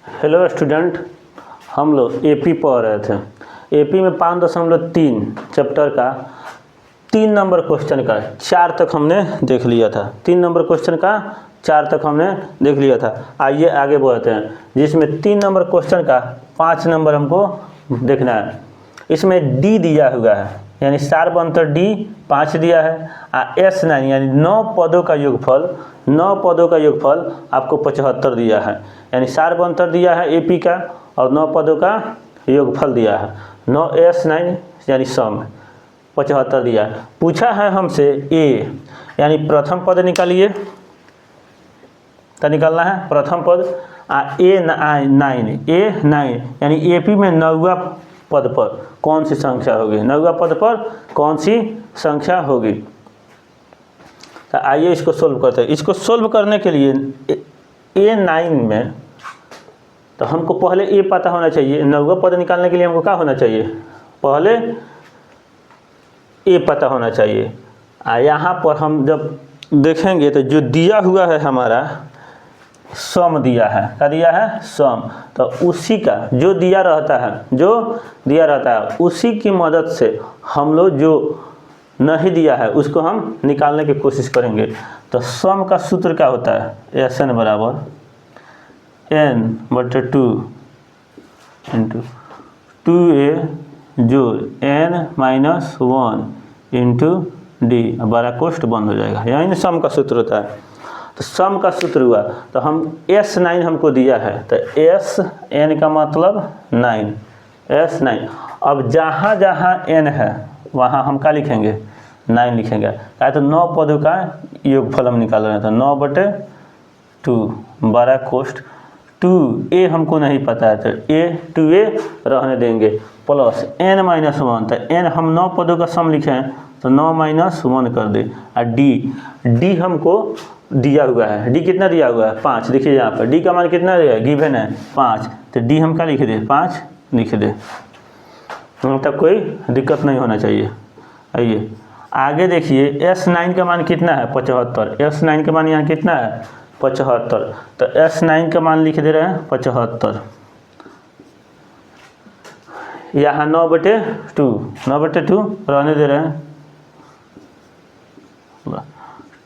Hello student, हम लोग AP पढ़ रहे थे। एपी में 5.3 चैप्टर का 3 नंबर क्वेश्चन का 4 तक हमने देख लिया था। 3 नंबर क्वेश्चन का 4 तक हमने देख लिया था। आइए आगे बढ़ते हैं, जिसमें 3 नंबर क्वेश्चन का 5 नंबर हमको देखना है। इसमें डी दिया हुआ है, यानी सार्वअंतर डी 5 दिया है। S9 यानी 9 पदों का योगफल, 9 पदों का योगफल आपको 75 दिया है। यानी सार्वअंतर दिया है एपी का और 9 पदों का योगफल दिया है। 9 S9 यानी सम 75 दिया है। पूछा है हमसे ए यानी प्रथम पद निकालिए, तो निकालना है प्रथम पद। A9 यानी एपी में 9वां पद पर कौन सी संख्या होगी, 9वां पद पर कौन सी संख्या होगी। तो आइए इसको सोल्व करते हैं। इसको सोल्व करने के लिए A9 में तो हमको पहले ए पता होना चाहिए। 9वां पद निकालने के लिए हमको क्या होना चाहिए, पहले ए पता होना चाहिए। यहाँ पर हम जब देखेंगे तो जो दिया हुआ है हमारा सम दिया है, क्या दिया है, सम। तो उसी का जो दिया रहता है उसी की मदद से हम लोग जो नहीं दिया है उसको हम निकालने की कोशिश करेंगे। तो सम का सूत्र क्या होता है, SN बराबर n/2 इंटू 2a जो n-1 इंटू डी, बड़ा कोष्ठ बंद हो जाएगा। यही सम का सूत्र होता है। तो सम का सूत्र हुआ, तो हम S9 हमको दिया है, तो SN का मतलब 9, S9। अब जहाँ जहाँ n है वहाँ हम क्या लिखेंगे, 9 लिखेंगे। क्या तो 9 पदों का योगफल हम निकाल रहे हैं, तो 9/2 बड़ा कोष्ठ 2a हमको नहीं पता है, तो 2a रहने देंगे, प्लस n-1। तो n हम 9 पदों का सम लिखे हैं, तो 9-1 कर दे। और डी हमको दिया हुआ है, डी कितना दिया हुआ है, 5। देखिए यहाँ पर डी का मान कितना दिया है, गिवन है 5। तो डी हम क्या लिख दे, 5 लिख दे, तब कोई दिक्कत नहीं होना चाहिए। आइए आगे देखिए, S9 का मान कितना है, 75। S9 का मान यहाँ कितना है, 75। तो S9 का मान लिख दे रहे हैं 75। यहाँ 9/2 रहने दे रहे हैं।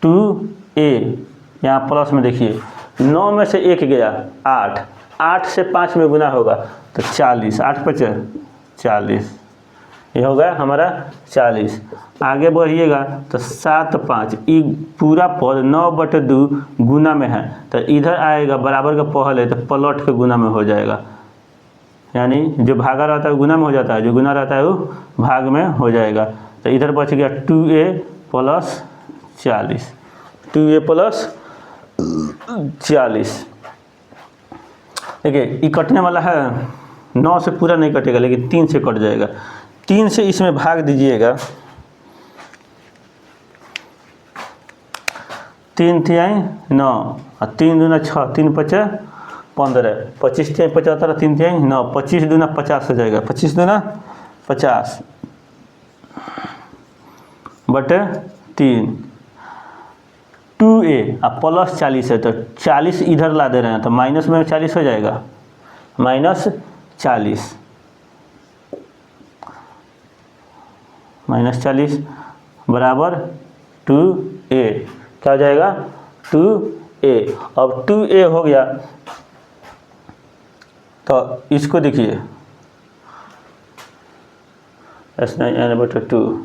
2a यहाँ प्लस में देखिए, 9 में से 1 गया 8, 8 से 5 में गुना होगा तो 40, 8×5 40, ये होगा हमारा 40। आगे बढ़िएगा तो 7×5 ये पूरा पद 9/2 गुना में है, तो इधर आएगा बराबर का पहले, तो पलट के गुना में हो जाएगा। यानी जो भागा रहता है वो गुना में हो जाता है, जो गुना रहता है वो भाग में हो जाएगा। तो इधर बच गया 2a + 40, 2a + 40। देखिए ये कटने वाला है, 9 से पूरा नहीं कटेगा लेकिन 3 से कट जाएगा। 3 से इसमें भाग दीजिएगा, 3 तिहाई 9 और 3 दूना 6, 3×5 15, 25 तिहाई 75, 3 तिहाई 9, 25 दूना 50 हो जाएगा, 25 दूना 50 बटे 3। 2a अब प्लस 40 है, तो 40 इधर ला दे रहे हैं, तो माइनस में 40 हो जाएगा, -40 बराबर 2a, क्या हो जाएगा 2a। अब 2a हो गया, तो इसको देखिए S9n/2,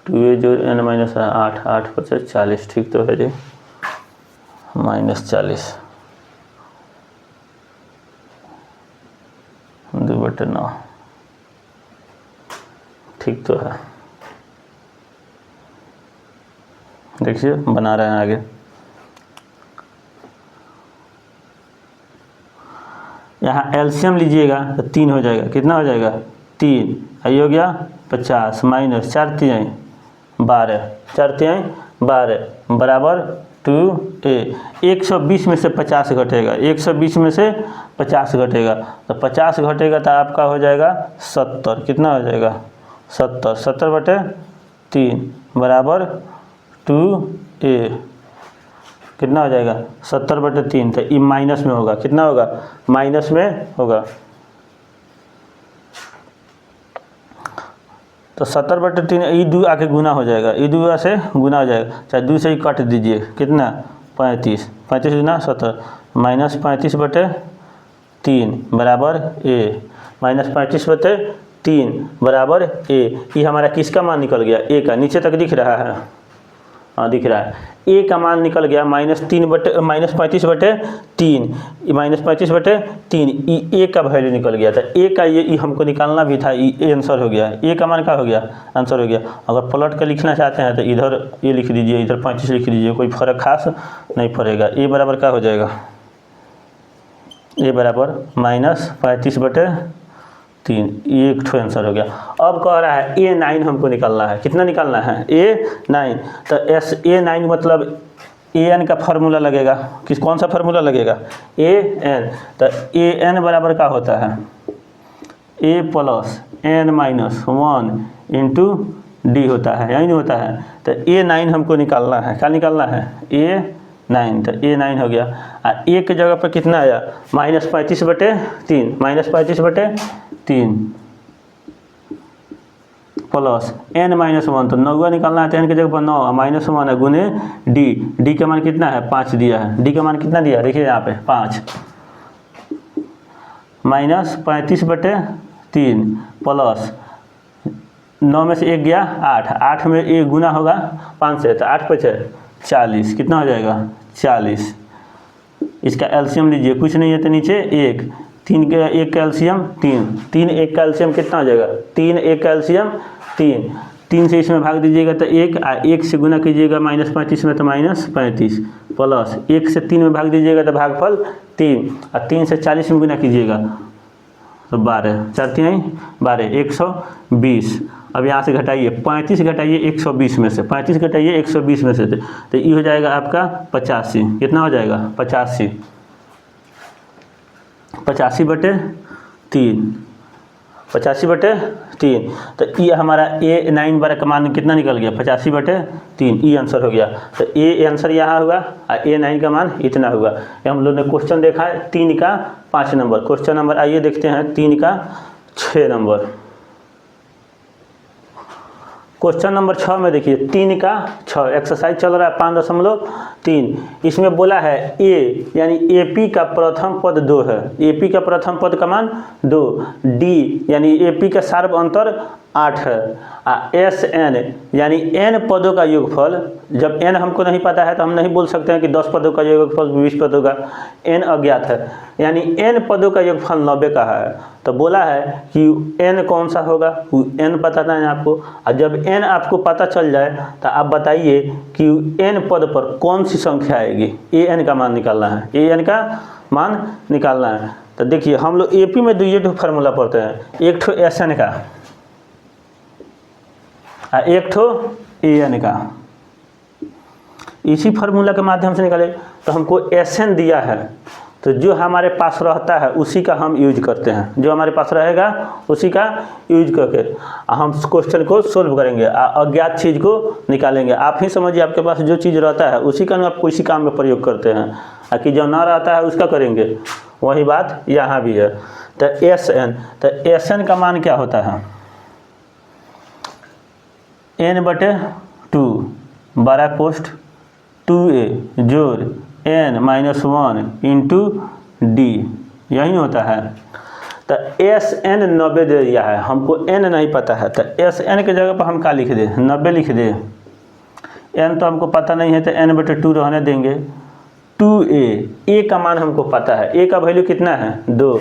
2a जो n-8, 8×5 40, ठीक तो है जी, -40 2/9, ठीक तो है। देखिए बना रहे हैं आगे। यहाँ एलसीएम लीजिएगा तो 3 हो जाएगा, कितना हो जाएगा 3, आई हो गया 50 -4 तिहाई 12, 4 तिहाई 12 बराबर 2a। 120 में से 50 घटेगा, 120 में से 50 घटेगा, तो 50 घटेगा तो आपका हो जाएगा 70, कितना हो जाएगा 70, 70/3 बराबर 2a। कितना हो जाएगा 70/3। तो ये माइनस में होगा, कितना होगा माइनस में होगा। तो 70/3 ई 2 आके गुना हो जाएगा, ई 2 से गुना हो जाएगा, चाहे 2 से ही काट दीजिए, कितना 35, 35 गुना 70 -35/3 बराबर ए, -35/3 बराबर ए। ये हमारा किसका मान निकल गया, ए का। नीचे तक दिख रहा है, हाँ दिख रहा है। ए का मान निकल गया -35/3, -35/3 ए का वैल्यू निकल गया था। ए का ये हमको निकालना भी था, ये आंसर हो गया। ए का मान क्या हो गया, आंसर हो गया। अगर पलट कर लिखना चाहते हैं तो इधर ए लिख दीजिए, इधर 35 लिख दीजिए, कोई फर्क खास नहीं पड़ेगा। ए बराबर क्या हो जाएगा, ए बराबर -35/3, ये एक ठो आंसर हो गया। अब कह रहा है A9 हमको निकालना है, कितना निकालना है A9। तो A9 मतलब AN का फार्मूला लगेगा, कौन सा फार्मूला लगेगा AN। तो AN बराबर क्या होता है A + n-1 × D होता है, यही नहीं होता है। तो A9 हमको निकालना है, क्या निकालना है A9। तो A9 हो गया। A के जगह पर कितना आया -35/3, -35/3 प्लस n-1, तो 9 निकालना है। तो n के जगह पर 9 -1 है गुने D का मान कितना है 5 दिया है। D का मान कितना दिया है देखिए यहाँ पे 5, -35/3 प्लस 9 में से 1 गया 8, 8 में 1 गुना होगा 5 से, तो 8 × 40, कितना हो जाएगा 40। इसका एलसीएम लीजिए, कुछ नहीं है तो नीचे 1, 3 का 1 का एलसीएम 3, 3 1 का एलसीएम कितना हो जाएगा 3 1 का एलसीएम 3, 3 से इसमें भाग दीजिएगा तो 1, 1 से गुना कीजिएगा -35 में तो -35 प्लस 1 से 3 में भाग दीजिएगा तो भागफल 3, और 3 से 40 में गुना कीजिएगा तो 12, 4 3 12, 120। अब यहाँ से घटाइए 35 घटाइए 120 में से, 35 घटाइए 120 में से, तो ये हो जाएगा आपका 85। कितना हो जाएगा 85, 85/3, 85/3। तो ये हमारा A9 बार का मान कितना निकल गया 85/3, ये आंसर हो गया। तो ए आंसर यहाँ हुआ और A9 का मान इतना हुआ। ये हम लोग ने क्वेश्चन देखा है 3 का 5 नंबर। क्वेश्चन नंबर आइए देखते हैं 3 का 6 नंबर। क्वेश्चन नंबर 6 में देखिए 3 का 6 एक्सरसाइज चल रहा है 5.3। इसमें बोला है ए यानी AP का प्रथम पद 2 है, AP का प्रथम पद का मान 2, D यानी AP का सार्व अंतर 8 है, SN यानी n पदों का योगफल। जब n हमको नहीं पता है तो हम नहीं बोल सकते हैं कि 10 पदों का योगफल 20 पदों का, n अज्ञात है, यानी n पदों का योगफल 90 का है। तो बोला है कि n कौन सा होगा, n बताना है आपको। और जब n आपको पता चल जाए तो आप बताइए कि n पद पर कौन सी संख्या आएगी, an का मान निकालना है, an का मान निकालना है। तो देखिए हम लोग AP में 2 फार्मूला पढ़ते हैं, एक ठो SN का और एक ठो AN का। इसी फार्मूला के माध्यम से निकाले। तो हमको SN दिया है तो जो हमारे पास रहता है उसी का हम यूज करते हैं, जो हमारे पास रहेगा उसी का यूज करके हम क्वेश्चन को सोल्व करेंगे, अज्ञात चीज़ को निकालेंगे। आप ही समझिए आपके पास जो चीज़ रहता है उसी का आप किसी काम में प्रयोग करते हैं, और कि जो ना रहता है उसका करेंगे। वही बात यहाँ भी है। तो SN का मान क्या होता है n/2 12 पोस्ट 2a जोड़ n-1 × D, यही होता है। तो SN 90 दे दिया है, हमको n नहीं पता है। तो SN के जगह पर हम क्या लिख दे 90 लिख दे, n तो हमको पता नहीं है तो n/2 रहने देंगे। 2a का मान हमको पता है, a का वैल्यू कितना है 2,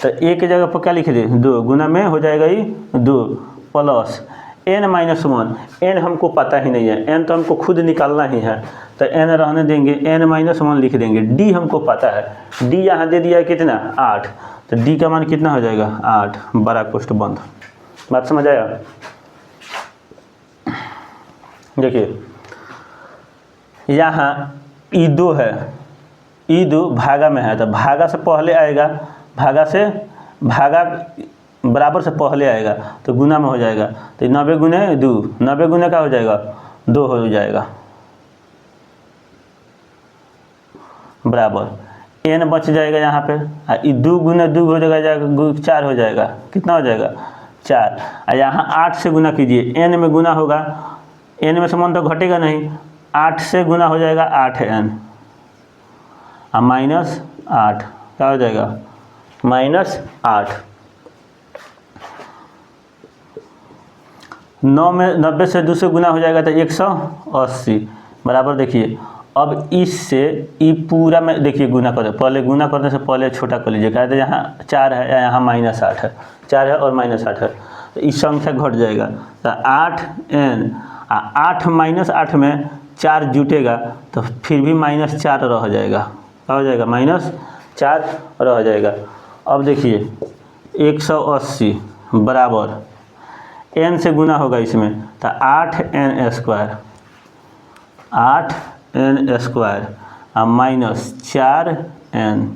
तो a के जगह पर क्या लिख दे 2 गुना में हो जाएगा ये 2 प्लस n-1, n हमको पता ही नहीं है, n तो हमको खुद निकालना ही है तो n रहने देंगे, n-1 लिख देंगे। D हमको पता है, D यहाँ दे दिया है कितना 8, तो D का मान कितना हो जाएगा 8 बड़ा कोष्ठ बंद। बात समझ आया। देखिए यहाँ E2 है, E2 भागा में है तो भागा से पहले आएगा, भागा से भागा बराबर से पहले आएगा तो गुना में हो जाएगा। तो 90 गुने 2, 90 गुने का हो जाएगा 2 हो जाएगा। बराबर एन बच जाएगा यहाँ पे, और ये 2 गुना 2 हो जाएगा 4 हो जाएगा, कितना हो जाएगा 4। और यहाँ 8 से गुना कीजिए, एन में गुना होगा, एन में समान तो घटेगा नहीं, 8 से गुना हो जाएगा 8n और -8 क्या हो जाएगा -8। 90 से 2 से गुना हो जाएगा तो 180 बराबर। देखिए अब इससे ये पूरा में देखिए गुना करें, पहले गुना करने से पहले छोटा कर लीजिए, कहते हैं यहाँ 4 है या यहाँ -8 है, 4 है और -8 है, तो इस संख्या घट जाएगा तो 8n, 8 -8 में 4 जुटेगा तो फिर भी -4 रह जाएगा, क्या हो जाएगा -4 रह जाएगा। अब देखिए 180 बराबर n से गुना होगा इसमें तो 8n² 8n² और -4n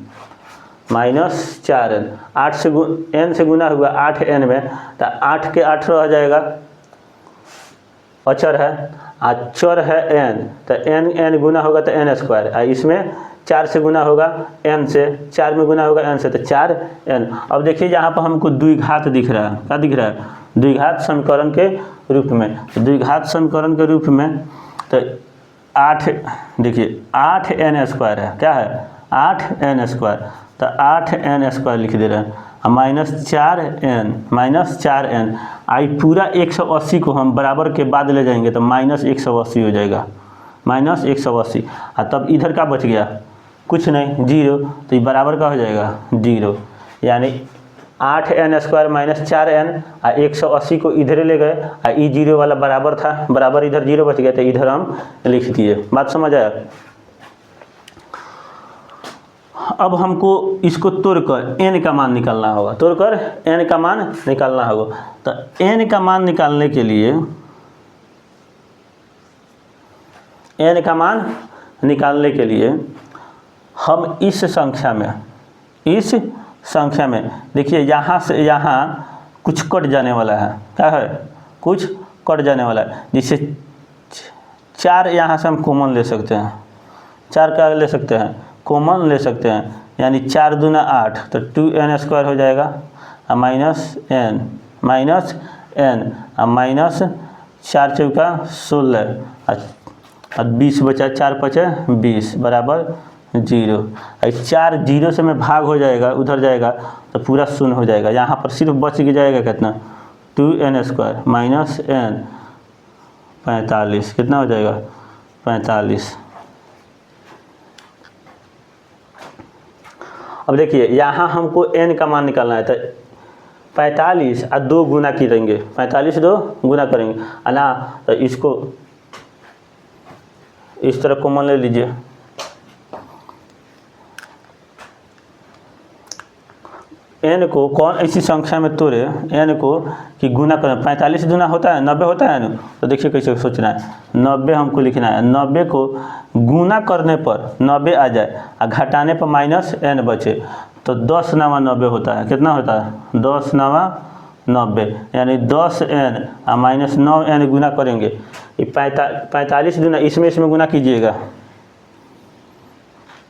8 से n से गुना हुआ 8n में तो 8 के 8 रह जाएगा, अचर है, अचर है n तो n गुना होगा तो n², और इसमें 4 से गुना होगा n से, 4 में गुना होगा n से तो 4n। अब देखिए यहाँ पर हमको द्विघात दिख रहा है, क्या दिख रहा है द्विघात समीकरण के रूप में। द्विघात समीकरण के रूप में तो 8 देखिए 8n² है, क्या है 8n², तो 8n² लिख दे रहे हैं, -4n आई पूरा 180 को हम बराबर के बाद ले जाएंगे तो -180 हो जाएगा, -180। और तब इधर का बच गया कुछ नहीं 0, तो ये बराबर का हो जाएगा 0, यानी 8n² -4n और 180 को इधर ले गए और ई 0 वाला बराबर था, बराबर इधर 0 बच गया तो इधर हम लिख दिए। बात समझ आया। अब हमको इसको तोड़कर n का मान निकालना होगा, तोड़कर n का मान निकालना होगा। तो n का मान निकालने के लिए n का मान निकालने के लिए हम इस संख्या में देखिए यहाँ से यहाँ कुछ कट जाने वाला है, क्या है कुछ कट जाने वाला है, जिससे 4 यहाँ से हम कॉमन ले सकते हैं, 4 का ले सकते हैं कॉमन ले सकते हैं, यानी 4 दूना 8 तो 2n² हो जाएगा और -n और -4 चौका 16 और 20 बचा, 4 बचे 20 बराबर 0। 4 0 से में भाग हो जाएगा, उधर जाएगा तो पूरा शून्य हो जाएगा, यहाँ पर सिर्फ बच के जाएगा कितना 2n² -n 45, कितना हो जाएगा 45। अब देखिए यहाँ हमको n का मान निकालना है तो 45 और 2 गुना करेंगे, 45 2 गुना करेंगे है ना, तो इसको इस तरह कॉमन ले लीजिए, n को कौन ऐसी संख्या में तोड़े n को कि गुना करें, 45 गुना होता है 90 होता है न, तो देखिए कैसे सोचना है, 90 हमको लिखना है, 90 को गुना करने पर 90 आ जाए और घटाने पर -n बचे तो 10 9 90 होता है, कितना होता है 10 9 90, यानी 10n और -9n गुना करेंगे, ये 45 गुना इसमें गुना कीजिएगा,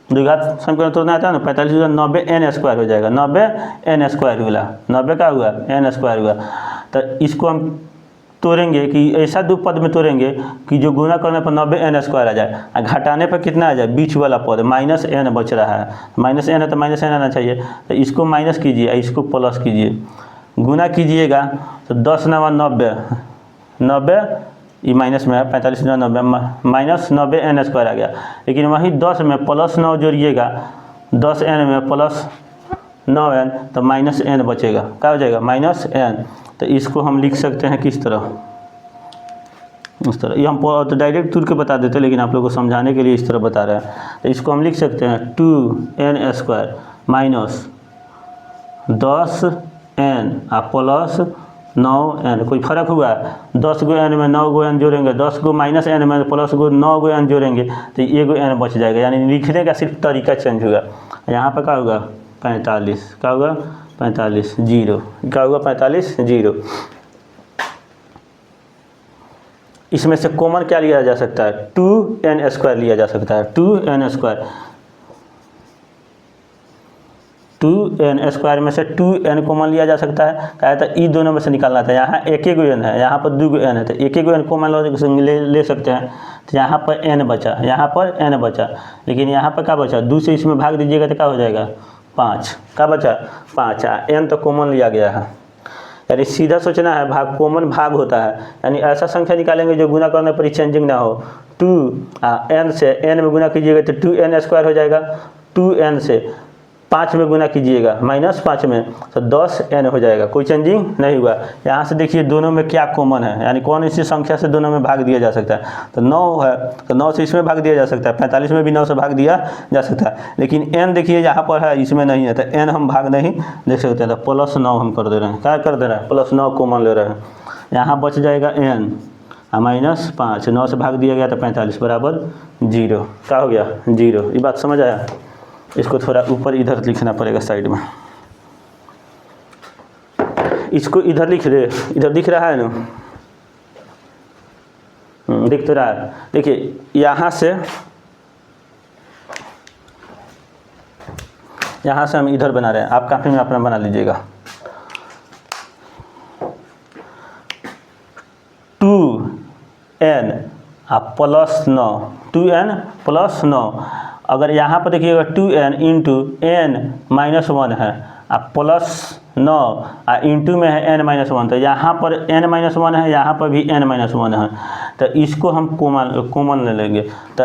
द्विघात समीकरण तोड़ना आता है ना, 45 गुना 90 n² हो जाएगा, 90 n² हुआ, 90 का हुआ n² हुआ। तो इसको हम तोड़ेंगे कि ऐसा 2 पद में तोड़ेंगे कि जो गुना करने पर 90 n² आ जाए और घटाने पर कितना आ जाए, बीच वाला पद -n बच रहा है, -n है तो -n आना चाहिए, तो इसको माइनस कीजिए इसको प्लस कीजिए, गुना कीजिएगा तो 10 9 90 90 ये माइनस में है, 45 9 90 -90 n² आ गया, लेकिन वही 10 में +9 जोड़िएगा, 10n में +9n तो -n बचेगा, क्या हो जाएगा -n। तो इसको हम लिख सकते हैं किस तरह, इस तरह, ये हम तो डायरेक्ट तुर के बता देते लेकिन आप लोगों को समझाने के लिए इस तरह बता रहे हैं। तो इसको हम लिख सकते हैं 2n² -10n प्लस 9n, कोई फर्क हुआ 10 गो n में 9 गो n जोड़ेंगे, 10 गो -n में प्लस गो 9 गो n जोड़ेंगे तो एगो n बच जाएगा, यानी लिखने का सिर्फ तरीका चेंज होगा। यहाँ पर क्या होगा 45, क्या होगा 45 0, क्या होगा 45 0। इसमें से कॉमन क्या लिया जा सकता है 2n² लिया जा सकता है, 2n²। 2n² में से 2n कॉमन लिया जा सकता है। कहा था ई दोनों में से निकालना था। यहाँ एक एक n है, यहाँ पर 2 n है, तो एक एक n कॉमन ले सकते हैं। तो यहाँ पर n बचा, यहाँ पर n बचा, लेकिन यहाँ पर क्या बचा, 2 से इसमें भाग दीजिएगा तो क्या हो जाएगा 5। क्या बचा 5। n तो कॉमन लिया गया है, यानी सीधा सोचना है, भाग कॉमन भाग होता है, यानी ऐसा संख्या निकालेंगे जो गुना करने पर चेंजिंग ना हो। 2n से n में गुना कीजिएगा तो 2n² हो जाएगा, 2n से 5 में गुना कीजिएगा -5 में तो 10n हो जाएगा, कोई चेंजिंग नहीं हुआ। यहाँ से देखिए दोनों में क्या कॉमन है, यानी कौन इसी संख्या से दोनों में भाग दिया जा सकता है। तो 9 है तो 9 से इसमें भाग दिया जा सकता है, 45 में भी 9 से भाग दिया जा सकता है, लेकिन n देखिए यहाँ पर है इसमें नहीं है, तो n हम भाग नहीं देख सकते हैं। तो +9 हम कर दे रहे हैं, क्या कर दे रहे हैं, +9 कॉमन ले रहे हैं। यहाँ बच जाएगा n -5, 9 से भाग दिया गया तो 45 बराबर 0। क्या हो गया 0। ये बात समझ आया। इसको थोड़ा ऊपर इधर लिखना पड़ेगा साइड में, इसको इधर लिख दे, इधर दिख रहा है ना, दिख तो रहा है। देखिए यहाँ से हम इधर बना रहे हैं, आप कापी में अपना बना लीजिएगा। 2n +9, 2n +9। अगर यहाँ पर देखिएगा 2n इंटू n -1 है, +9 इंटू में है n-1, तो यहाँ पर n-1 है, यहाँ पर भी n-1 है, तो इसको हम कॉमन ले लेंगे, तो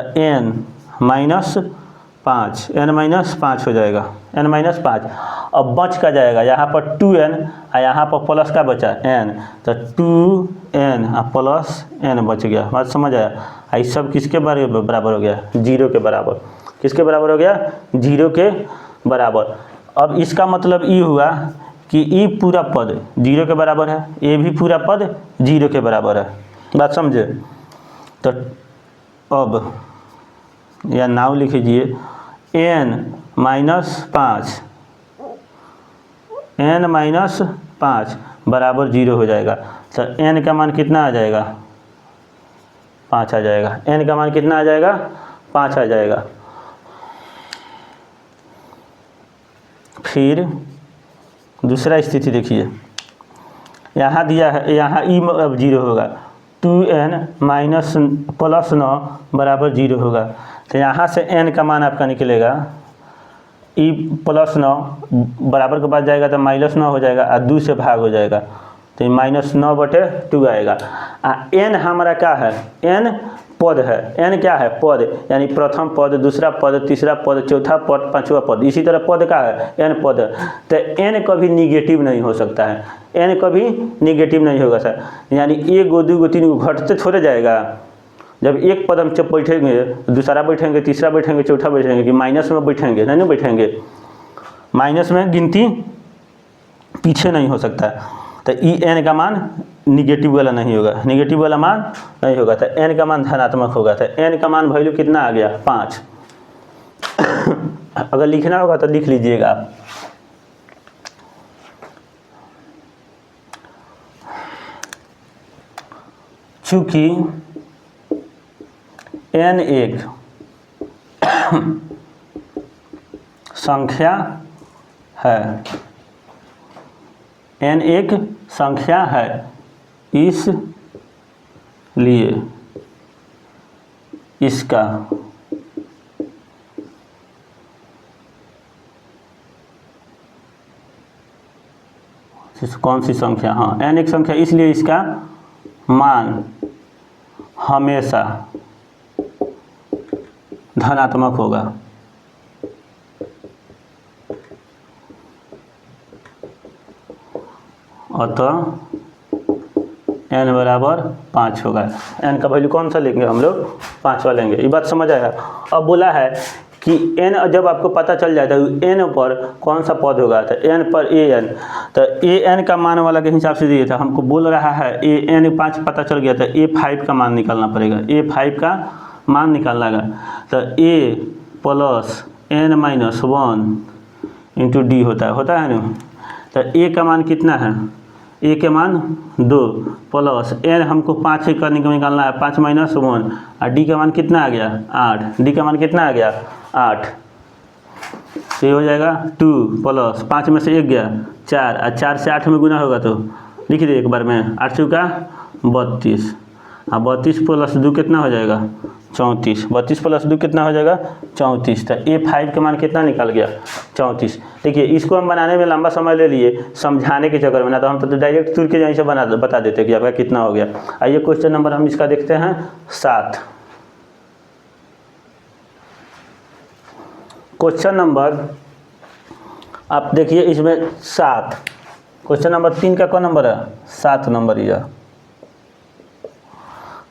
n-5 हो जाएगा, n-5। अब बच का जाएगा यहाँ पर 2n यहाँ पर प्लस का बचा n, तो 2n +n बच गया। बात समझ आया। ये सब किसके बराबर हो गया, 0 के बराबर। किसके बराबर हो गया, 0 के बराबर। अब इसका मतलब ये हुआ कि ये पूरा पद 0 के बराबर है, ये भी पूरा पद 0 के बराबर है। बात समझे। तो अब या नाव लिख लीजिए n-5 बराबर 0 हो जाएगा। तो n का मान कितना आ जाएगा, 5 आ जाएगा। n का मान कितना आ जाएगा, 5 आ जाएगा। फिर दूसरा स्थिति देखिए, यहाँ दिया है, यहाँ ई अब 0 होगा, 2n +9 बराबर 0 होगा। तो यहाँ से n का मान आपका निकलेगा, ई +9 बराबर के बाद जाएगा तो -9 हो जाएगा और 2 से भाग हो जाएगा, तो -9/2 आएगा। n हमारा क्या है, n पद है, n क्या है, पद, यानी प्रथम पद, दूसरा पद, तीसरा पद, चौथा पद, पांचवा पद, इसी तरह पद का है, n पद है। तो n कभी निगेटिव नहीं हो सकता है, n कभी निगेटिव नहीं होगा सर, यानी 1 गो 2 गो 3 गो घटते थोड़े जाएगा। जब एक पद हम जब बैठेंगे, दूसरा बैठेंगे, तीसरा बैठेंगे, चौथा बैठेंगे, कि माइनस में बैठेंगे, नहीं बैठेंगे, माइनस में गिनती पीछे नहीं हो सकता। तो ई n का मान निगेटिव वाला नहीं होगा, निगेटिव वाला मान नहीं होगा, तो n का मान धनात्मक होगा। तो n का मान वैल्यू कितना आ गया, 5। अगर लिखना होगा तो लिख लीजिएगा आप। चूँकि n एक संख्या है, n एक संख्या है, इसलिए इसका कौन सी संख्या, हाँ n एक संख्या, इसलिए इसका मान हमेशा धनात्मक होगा। अतः n बराबर 5 होगा। n का वैल्यू कौन सा लेंगे हम लोग, 5वां लेंगे। ये बात समझ आया। अब बोला है कि n जब आपको पता चल जाता है n पर कौन सा पद होगा, तो n पर an, तो an का मान वाला के हिसाब से दिया था, हमको बोल रहा है an 5 पता चल गया, तो a5 का मान निकालना पड़ेगा, a5 का मान निकालना है। तो a + n-1 इंटू डी होता है ना। तो a का मान कितना है, a के मान 2 प्लस n हमको 5 ही करने को निकालना है, 5 - 1, और d का मान कितना आ गया 8, d का मान कितना आ गया 8। तो ये हो जाएगा 2 प्लस 5 में से 1 गया 4 और 4 से 8 में गुना होगा तो लिख दिए एक बार में 8 चौका 32। हाँ 32 प्लस 2 कितना हो जाएगा 34। 32 प्लस 2 कितना हो जाएगा 34। तो A5 का मान कितना निकल गया 34। देखिए इसको हम बनाने में लंबा समय ले लिए समझाने के चक्कर में, ना तो हम तो डायरेक्ट तुर के यहीं से बता देते कि आपका कितना हो गया। आइए क्वेश्चन नंबर हम इसका देखते हैं 7। क्वेश्चन नंबर आप देखिए इसमें 7, क्वेश्चन नंबर 3 का कौन नंबर है 7 नंबर। यह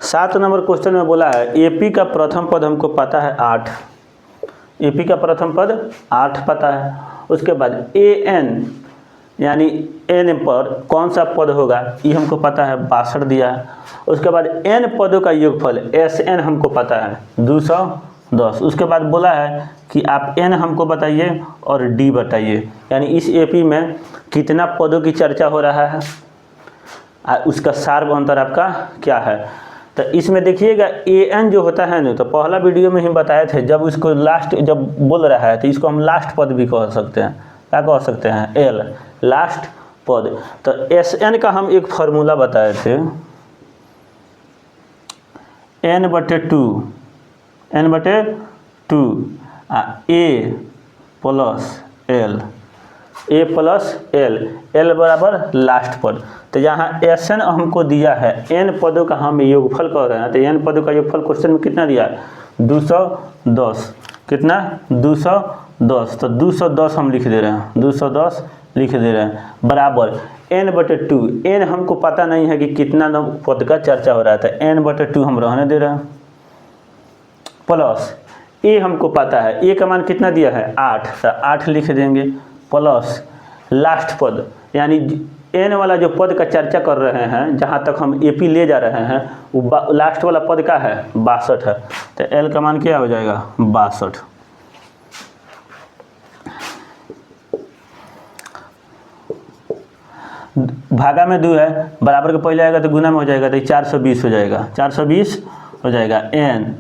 7 नंबर क्वेश्चन में बोला है एपी का प्रथम पद हमको पता है 8, एपी का प्रथम पद 8 पता है। उसके बाद एन यानी एन पर कौन सा पद होगा ये हमको पता है 62 दिया है। उसके बाद एन पदों का योगफल एस एन हमको पता है 210। उसके बाद बोला है कि आप एन हमको बताइए और डी बताइए, यानी इस एपी में कितना पदों की चर्चा हो रहा है, उसका सार अंतर आपका क्या है। तो इसमें देखिएगा ए एन जो होता है ना, तो पहला वीडियो में ही बताए थे जब उसको लास्ट जब बोल रहा है तो इसको हम लास्ट पद भी कह सकते हैं। क्या कह सकते हैं एल लास्ट पद। तो एस एन का हम एक फार्मूला बताए थे n/2 ए प्लस एल, एल बराबर लास्ट पद। तो यहाँ एस एन हमको दिया है एन पदों का हम योगफल कर रहे हैं, तो एन पदों का योगफल क्वेश्चन में कितना दिया है 210। कितना 210, तो 210 हम लिख दे रहे हैं, 210 लिख दे रहे हैं बराबर n/2। एन हमको पता नहीं है कि कितना पद का चर्चा हो रहा था, n/2 हम रहने दे रहे हैं प्लस ए हमको पता है, ए का मान कितना दिया है 8, तो 8 लिख देंगे प्लस लास्ट पद यानी एन वाला जो पद का चर्चा कर रहे हैं जहाँ तक हम एपी ले जा रहे हैं वो लास्ट वाला पद का है 62 है। तो एल का मान क्या हो जाएगा 62। भागा में 2 है, बराबर के पहले आएगा तो गुना में हो जाएगा, तो 420 हो जाएगा, 420 हो जाएगा एन।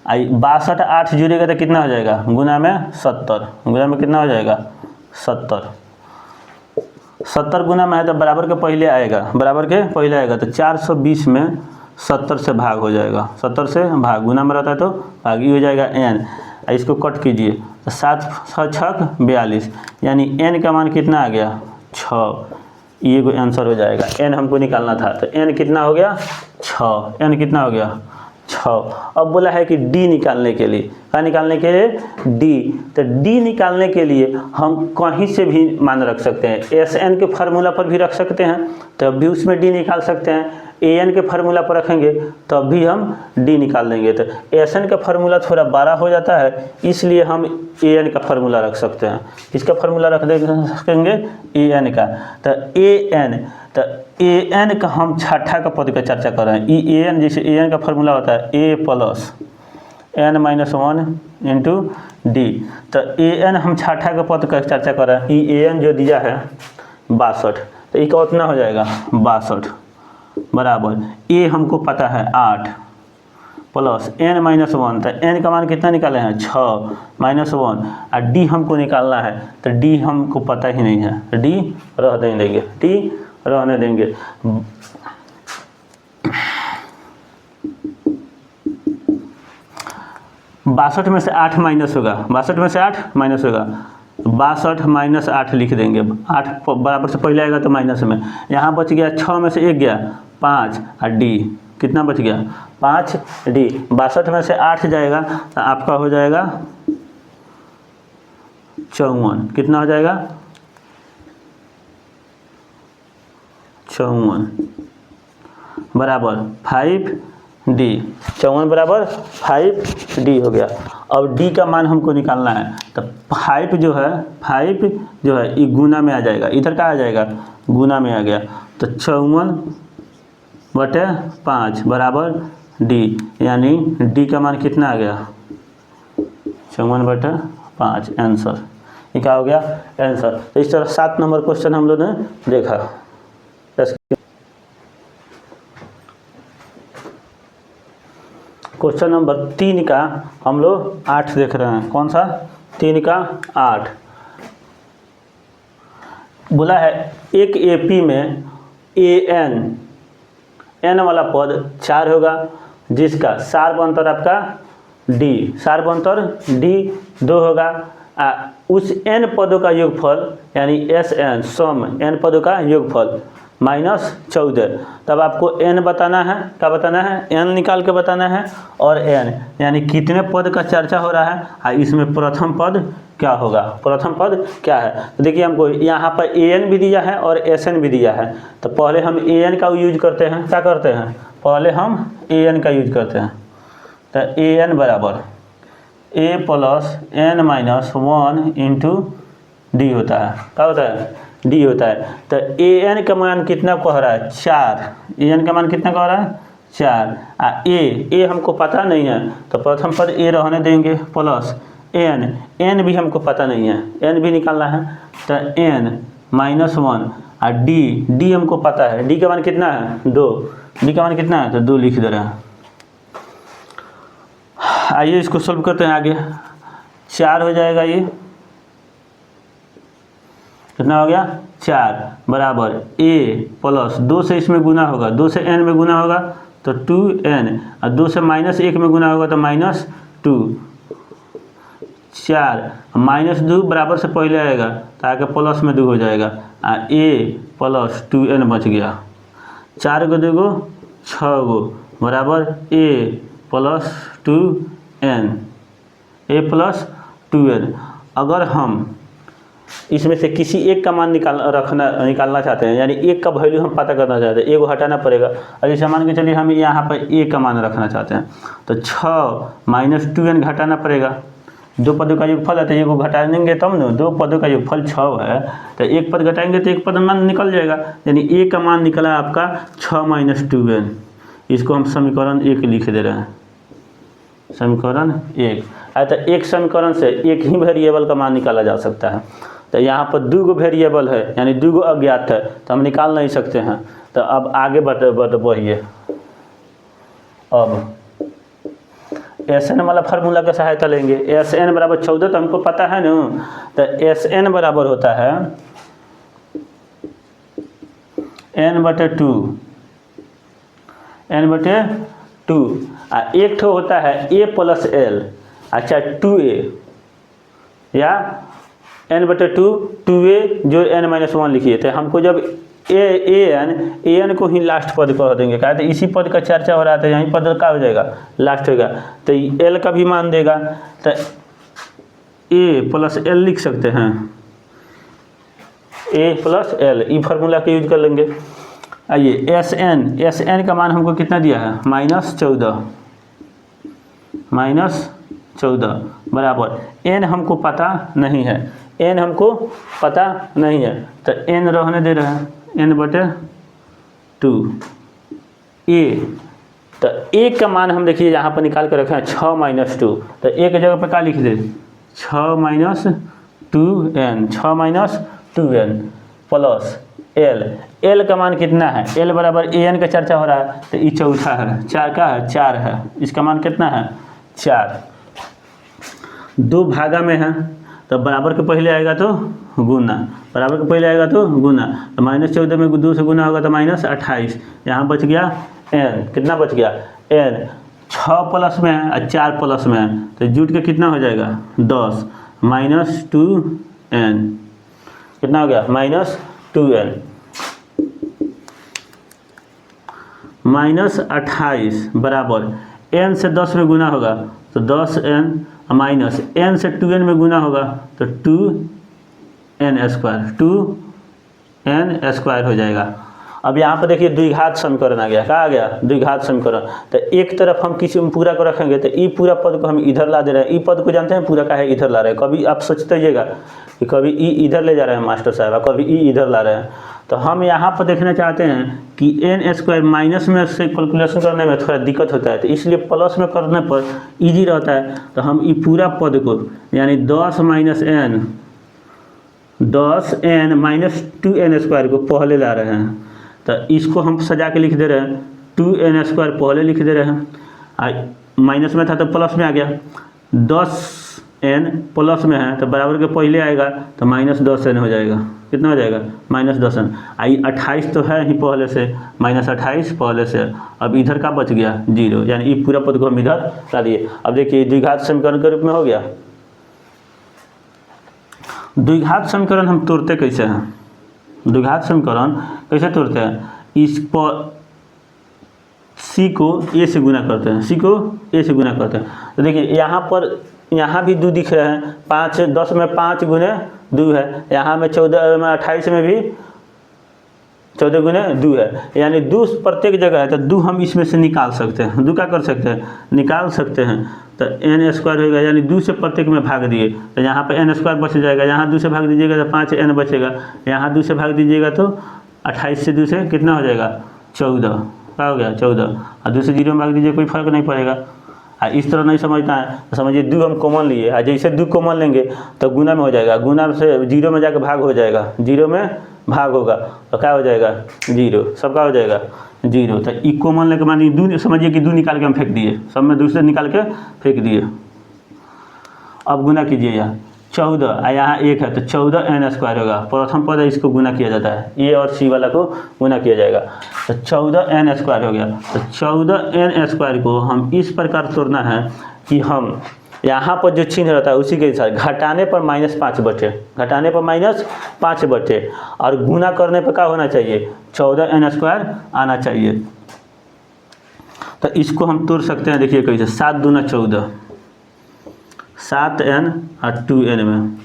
62 8 जुड़ेगा तो कितना हो जाएगा गुना में 70, गुना में कितना हो जाएगा 70 गुना में है तो बराबर के पहले आएगा, बराबर के पहले आएगा तो 420 में 70 से भाग हो जाएगा, 70 से भाग, गुना में रहता है तो भाग ही हो जाएगा एन। इसको कट कीजिए तो 7 6 42 यानी एन का मान कितना आ गया 6। ये कोई आंसर हो जाएगा, एन हमको निकालना था तो एन कितना हो गया 6, एन कितना हो गया 6। अब बोला है कि डी निकालने के लिए, क्या निकालने के लिए डी। तो डी निकालने के लिए हम कहीं से भी मान रख सकते हैं, एस एन के फार्मूला पर भी रख सकते हैं तब भी उसमें डी निकाल सकते हैं, ए एन के फार्मूला पर रखेंगे तब भी हम डी निकाल देंगे। तो एस एन का फार्मूला थोड़ा बड़ा हो जाता है इसलिए हम ए एन का फार्मूला रख सकते हैं। इसका फार्मूला रख देंगे ए एन का। तो ए एन का हम छठा का पद का चर्चा कर रहे हैं। ए एन जैसे ए एन का फार्मूला होता है ए प्लस n-1 इंटू डी। तो ए एन हम छठा का पद का चर्चा कर रहे हैं। ए एन जो दिया है 62, तो ये कितना हो जाएगा 62 बराबर ए हमको पता है 8 प्लस n-1, तो n का मान कितना निकाले हैं 6 -1 और डी हमको निकालना है, तो डी हमको पता ही नहीं है, तो डी रह देंगे, डी रहने देंगे। 62 में से 8 माइनस होगा, 62 में से 8 माइनस होगा, 62 - 8 लिख देंगे। 8 बराबर से पहले आएगा तो माइनस में, यहाँ बच गया 6 में से 1 गया 5 और डी कितना बच गया 5 डी। 62 में से 8 जाएगा तो आपका हो जाएगा 54, कितना हो जाएगा 54 बराबर 5 डी, 54 बराबर 5 डी हो गया। अब डी का मान हमको निकालना है, तो 5 जो है ये गुना में आ जाएगा, इधर का आ जाएगा गुना में आ गया, तो 54/5 बराबर डी, यानी डी का मान कितना आ गया 54/5 आंसर। ये क्या हो गया आंसर। तो इस तरह 7 नंबर क्वेश्चन हम लोग ने देखा। क्वेश्चन नंबर 3 का हम लोग 8 देख रहे हैं, कौन सा 3 का 8। बोला है एक एपी में एन वाला पद 4 होगा, जिसका सार्वअंतर आपका डी, सार्वअंतर डी 2 होगा। उस n पदों का योगफल यानी Sn सम n पदों का योगफल -14। तब आपको n बताना है, क्या बताना है, n निकाल के बताना है। और n यानी कितने पद का चर्चा हो रहा है, इसमें प्रथम पद क्या होगा, प्रथम पद क्या है। तो देखिए हमको यहाँ पर an भी दिया है और Sn भी दिया है। तो पहले हम an का यूज करते हैं, क्या करते हैं, पहले हम an का यूज करते हैं। तो an बराबर a plus n minus 1 into D होता है, क्या होता है, डी होता है। तो an का मान कितना कह रहा है, 4। an का मान कितना कह रहा है, 4। a हमको पता नहीं है, तो प्रथम पद a रहने देंगे, प्लस n भी हमको पता नहीं है, n भी निकालना है। तो n -1 और d हमको पता है, d का मान कितना है, 2। d का मान कितना है, तो 2 लिख दे रहे हैं। आइए इसको सॉल्व करते हैं आगे। 4 हो जाएगा, ये कितना हो गया, 4 बराबर a प्लस 2 से इसमें गुना होगा, 2 से n में गुना होगा तो 2n, और 2 से -1 में गुना होगा तो -2। 4 -2 बराबर से पहले आएगा तो आगे प्लस में 2 हो जाएगा, a प्लस 2n बच गया। 4 को 2 गो 6 गो बराबर a plus 2n, a plus 2n। अगर हम इसमें से किसी एक का मान निकालना चाहते हैं, यानी एक का वैल्यू हम पता करना चाहते हैं, एगो हटाना पड़ेगा। और जैसे मान के चलिए हम यहाँ पर a का मान रखना चाहते हैं, तो 6 - 2n घटाना पड़ेगा। 2 पदों का योगफल है तो एगो घटा देंगे तब न, 2 पदों का योगफल 6 है तो एक पद घटाएंगे तो एक पद मान निकल जाएगा, यानी a का मान निकला आपका 6 - 2n। इसको हम समीकरण 1 लिख दे रहे हैं, समीकरण 1। तो एक समीकरण से एक ही वेरिएबल का मान निकाला जा सकता है। तो यहाँ पर 2 गो वेरिएबल है, यानी 2 गो अज्ञात है, तो हम निकाल नहीं सकते हैं। तो अब आगे बढ़िए। अब Sn वाला फार्मूला का सहायता लेंगे। Sn बराबर 14 तो हमको पता है ना, तो Sn बराबर होता है n/2, n/2। एक ठो होता है a प्लस l, अच्छा 2a, या n/2 2a जो n-1 लिखिए। तो हमको जब an को ही लास्ट पद कह देंगे, क्या, तो इसी पद का चर्चा हो रहा था, यहीं पद का हो जाएगा, लास्ट होगा। तो l का भी मान देगा, तो a प्लस l लिख सकते हैं, a plus l, E formula का यूज कर लेंगे। आइए Sn का मान हमको कितना दिया है, -14 बराबर n हमको पता नहीं है, n हमको पता नहीं है, तो n रहने दे रहे हैं, n/2 a। तो a का मान हम देखिए यहाँ पर निकाल कर रखे हैं 6 - 2, तो a की जगह पर क्या लिख दे, 6 - 2n, 6 - 2n प्लस l का मान कितना है, l बराबर an का चर्चा हो रहा है, तो ये चौथा है, 4 का है, 4 है, इसका मान कितना है, 4। 2 भागा में है तो बराबर के पहले आएगा तो गुना, बराबर के पहले आएगा तो गुना, तो -14 में 2 से गुना होगा तो -28। यहाँ बच गया n, कितना बच गया, n 6 प्लस में है और 4 प्लस में है, तो जुट के कितना हो जाएगा, 10 - 2n, कितना हो गया, -2n। -28 बराबर n से 10 में गुना होगा तो 10n, माइनस n से 2n में गुना होगा तो 2n² हो जाएगा। अब यहाँ पर देखिए द्विघात समीकरण आ गया, क्या आ गया, द्विघात समीकरण। तो एक तरफ हम किसी में पूरा को रखेंगे तो ई पूरा पद को हम इधर ला दे रहे हैं, ई पद को जानते हैं पूरा का है इधर ला रहे हैं। कभी आप सोचते रहिएगा कि कभी ई इधर ले जा रहे हैं मास्टर साहब, कभी ई इधर ला रहे हैं। तो हम यहाँ पर देखना चाहते हैं कि n² माइनस में से कैलकुलेशन करने में थोड़ा दिक्कत होता है, तो इसलिए प्लस में करने पर ईजी रहता है। तो हम ई पूरा पद को यानी 10 - 2n² को पहले ला रहे हैं, तो इसको हम सजा के लिख दे रहे हैं, 2n² पहले लिख दे रहे हैं, माइनस में था तो प्लस में आ गया, 10 n प्लस में है तो बराबर के पहले आएगा तो -10n हो जाएगा। कितना हो जाएगा? -10n। आई 28 तो है ही पहले से, -28 पहले से। अब इधर का बच गया 0, यानी ये पूरा पद को हम इधर ला दिए। अब देखिए द्विघात समीकरण के रूप में हो गया। द्विघात समीकरण हम तोड़ते कैसे हैं? द्विघात समीकरण कैसे तोड़ते हैं? इस पर सी को ए से गुना करते हैं, सी को ए से गुना करते हैं। तो देखिए यहाँ पर, यहाँ भी 2 दिख रहे हैं, 5 10 में 5 गुने 2 है, यहाँ में 14 में 28 में भी 14 गुने 2 है, यानी 2 प्रत्येक जगह है। तो 2 हम इसमें से निकाल सकते हैं, 2 क्या कर सकते हैं? निकाल सकते हैं। तो n² होगा, यानी 2 से प्रत्येक में भाग दिए तो यहाँ पे n² बच जाएगा। यहाँ 2 से भाग दीजिएगा तो 5n बचेगा, यहाँ 2 से भाग दीजिएगा तो 28 से 2 से कितना हो जाएगा? 14। क्या हो गया? 14। और 2 से 0 में भाग दीजिए, कोई फर्क नहीं पड़ेगा। इस तरह नहीं समझना है तो समझिए 2 हम कॉमन लिए, और जैसे 2 कॉमन लेंगे तो गुना में हो जाएगा, गुना से 0 में जाकर भाग हो जाएगा, 0 में भाग होगा तो क्या हो जाएगा? 0। सब क्या हो जाएगा? 0। तो ई कॉमन लेके मानिए 2, समझिए कि 2 निकाल के हम फेंक दिए, सब में 2 से निकाल के फेंक दिए। अब गुना कीजिए, यहाँ 14 और यहाँ 1 है तो 14n² होगा। प्रथम पद इसको गुना किया जाता है, ए और सी वाला को गुना किया जाएगा तो 14n² हो गया। तो 14n² को हम इस प्रकार तोड़ना है कि हम यहाँ पर जो चिन्ह रहता है उसी के साथ घटाने पर -5 बचे, घटाने पर -5 बचे, और गुना करने पर क्या होना चाहिए? 14n² आना चाहिए। तो इसको हम तोड़ सकते हैं, देखिए कैसे, 7 दूना 14, 7n और 2n में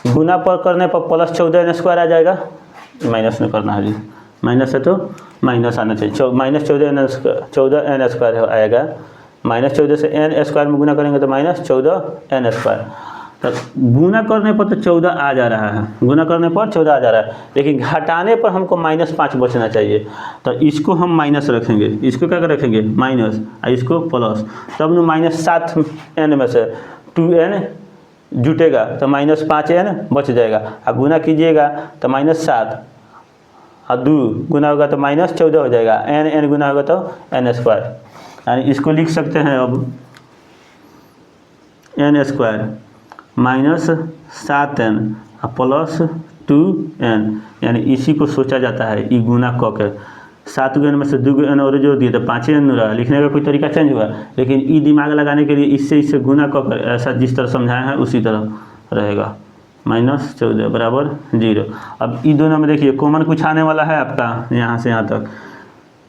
गुना पर करने पर +14n² आ जाएगा। माइनस में करना है जी, माइनस है तो माइनस आना चाहिए, -14n² आएगा। -14 से n² में गुना करेंगे तो -14n²। तो गुना करने पर तो 14 आ जा रहा है, गुना करने पर 14 आ जा रहा है, लेकिन घटाने पर हमको -5 बचना चाहिए। तो इसको हम माइनस रखेंगे, इसको क्या रखेंगे? माइनस, और इसको प्लस। तब न -7n में से 2n जुटेगा तो -5n बच जाएगा, और गुना कीजिएगा तो -7 और 2 गुना होगा तो -14 हो जाएगा, n गुना होगा तो n²। यानी इसको लिख सकते हैं अब n² -7n प्लस 2n, यानी इसी को सोचा जाता है ई गुना क के। 7 n में से 2 n और जोड़ दिए तो 5n रहा, लिखने का कोई तरीका चेंज हुआ, लेकिन ई दिमाग लगाने के लिए इससे गुना क कर, ऐसा जिस तरह समझाया है उसी तरह रहेगा। -14 बराबर 0। अब ई दोनों में देखिए कॉमन कुछ आने वाला है आपका, यहाँ से यहाँ तक,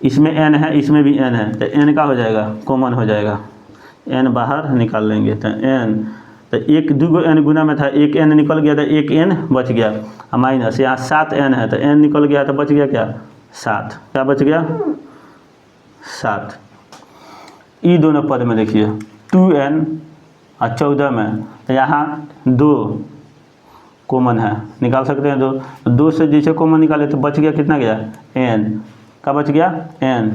इसमें n है, इसमें भी n है, तो n का हो जाएगा? कॉमन हो जाएगा, n बाहर निकाल लेंगे तो n, तो 2 n गुना में था, 1 n निकल गया तो 1 n बच गया, माइनस यहाँ 7n है तो n निकल गया तो बच गया क्या? 7। क्या बच गया? 7। ई दोनों पद में देखिए 2n और 14 में, तो यहाँ 2 कॉमन है, निकाल सकते हैं 2 से जैसे कॉमन निकाले तो बच गया कितना गया? n। का बच गया? n,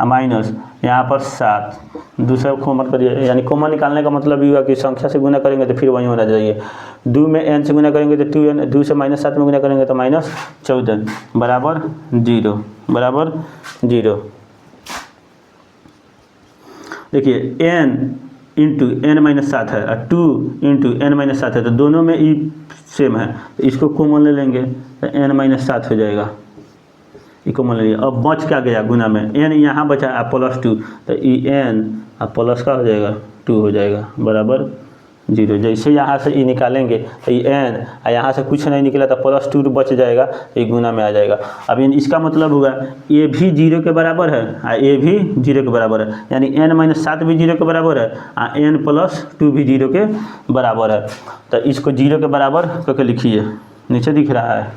माइनस यहाँ पर 7, दूसरा कॉमन करिए, यानी कॉमन निकालने का मतलब ये हुआ कि संख्या से गुना करेंगे तो फिर वही होना चाहिए। 2 में n से गुना करेंगे तो 2n, 2 से -7 में गुना करेंगे तो -14 बराबर 0, बराबर 0। देखिए n इंटू n-7 है और 2 इंटू n-7 है, तो दोनों में ई सेम है, तो इसको कॉमन ले लेंगे तो n-7 हो जाएगा, ई कॉमन ले लिया। अब बच क्या गया गुना में? n यहाँ बचा +2, तो ई n और प्लस का हो जाएगा 2 हो जाएगा, बराबर 0। जैसे यहाँ से ई निकालेंगे तो ये n, और यहाँ से कुछ नहीं निकला तो +2 बच जाएगा, ये गुना में आ जाएगा। अब इसका मतलब होगा a भी 0 के बराबर है और a भी 0 के बराबर है, यानी n-7 भी 0 के बराबर है और n+2 भी 0 के बराबर है। तो इसको 0 के बराबर करके लिखिए, नीचे दिख रहा है,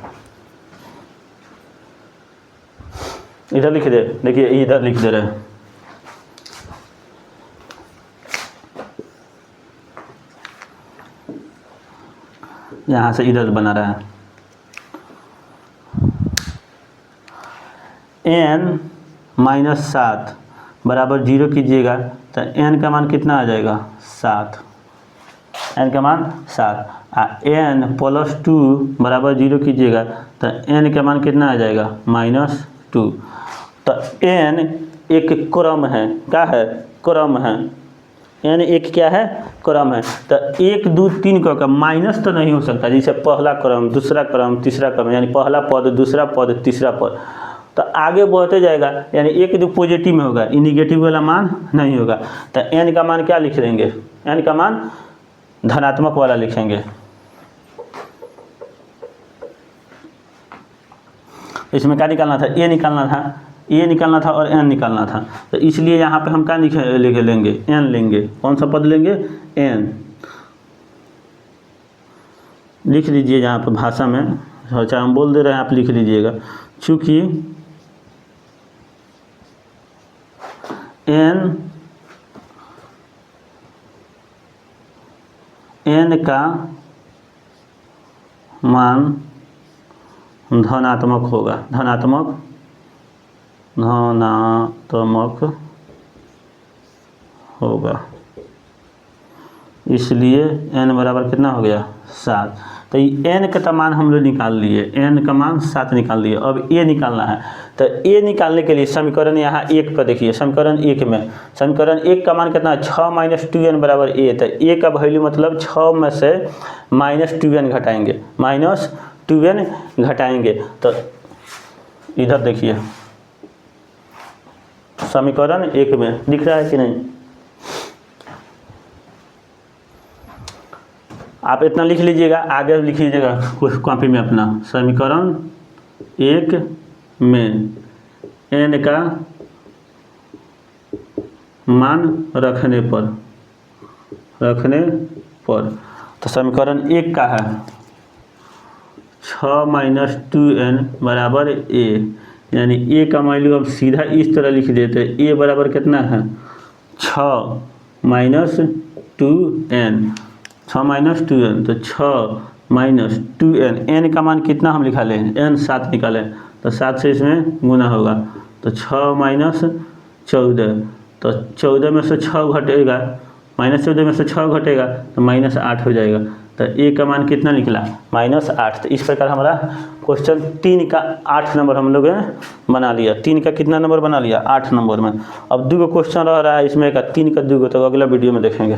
इधर लिख दे, देखिए इधर लिख दे रहे हैं। यहाँ से इधर बना रहा है, n-7 बराबर 0 कीजिएगा तो n का मान कितना आ जाएगा? 7, n का मान 7। n+2 बराबर 0 कीजिएगा तो n का मान कितना आ जाएगा? -2। तो n एक क्रम है, क्या है? क्रम है, n एक क्या है क्रम है। तो 1 2 3 का माइनस तो नहीं हो सकता, जैसे पहला क्रम दूसरा क्रम तीसरा क्रम, यानी पहला पद दूसरा पद तीसरा पद, तो आगे बढ़ते जाएगा, यानी एक जो पॉजिटिव में होगा, ये निगेटिव वाला मान नहीं होगा। तो n का मान क्या लिख देंगे, n का मान धनात्मक वाला लिखेंगे। इसमें क्या निकालना था, a निकालना था, a निकालना था और n निकालना था। तो इसलिए यहाँ पे हम क्या लिख लेंगे, n लेंगे। कौन सा पद लेंगे, n लिख लीजिए यहाँ पे भाषा में, अच्छा हम बोल दे रहे हैं आप लिख लीजिएगा। चूँकि n का मान धनात्मक होगा, धनात्मक होगा, इसलिए n बराबर कितना हो गया 7। तो ये n का मान हम लोग निकाल लिए, n का मान 7 निकाल लिए। अब a निकालना है, तो a निकालने के लिए समीकरण यहाँ 1 पर देखिए, समीकरण 1 में समीकरण 1 का मान कितना है 6 - 2n बराबर a। तो a का वैल्यू मतलब 6 में से -2n घटाएंगे, -2n घटाएंगे। तो इधर देखिए समीकरण 1 में दिख रहा है कि नहीं, आप इतना लिख लीजिएगा, आगे लिख लीजिएगा कुछ कॉपी में अपना। समीकरण 1 में n का मान रखने पर तो समीकरण 1 का है 6 - 2n बराबर a, यानी a का वैल्यू हम सीधा इस तरह लिख देते हैं, a बराबर कितना है 6 - 2n, 6 - 2n, तो 6 - 2n, n का मान कितना हम निकाले हैं, n 7 निकाले, तो 7 से इसमें गुना होगा, तो 6 - 14, तो 14 में से 6 घटेगा, -14 में से 6 घटेगा तो -8 हो जाएगा। तो a का मान कितना निकला -8। तो इस प्रकार हमारा क्वेश्चन 3 का 8 नंबर हम लोग ने बना लिया। 3 का कितना नंबर बना लिया, 8 नंबर में। अब 2 क्वेश्चन रह रहा है इसमें का 3 का 2, तो अगला वीडियो में देखेंगे।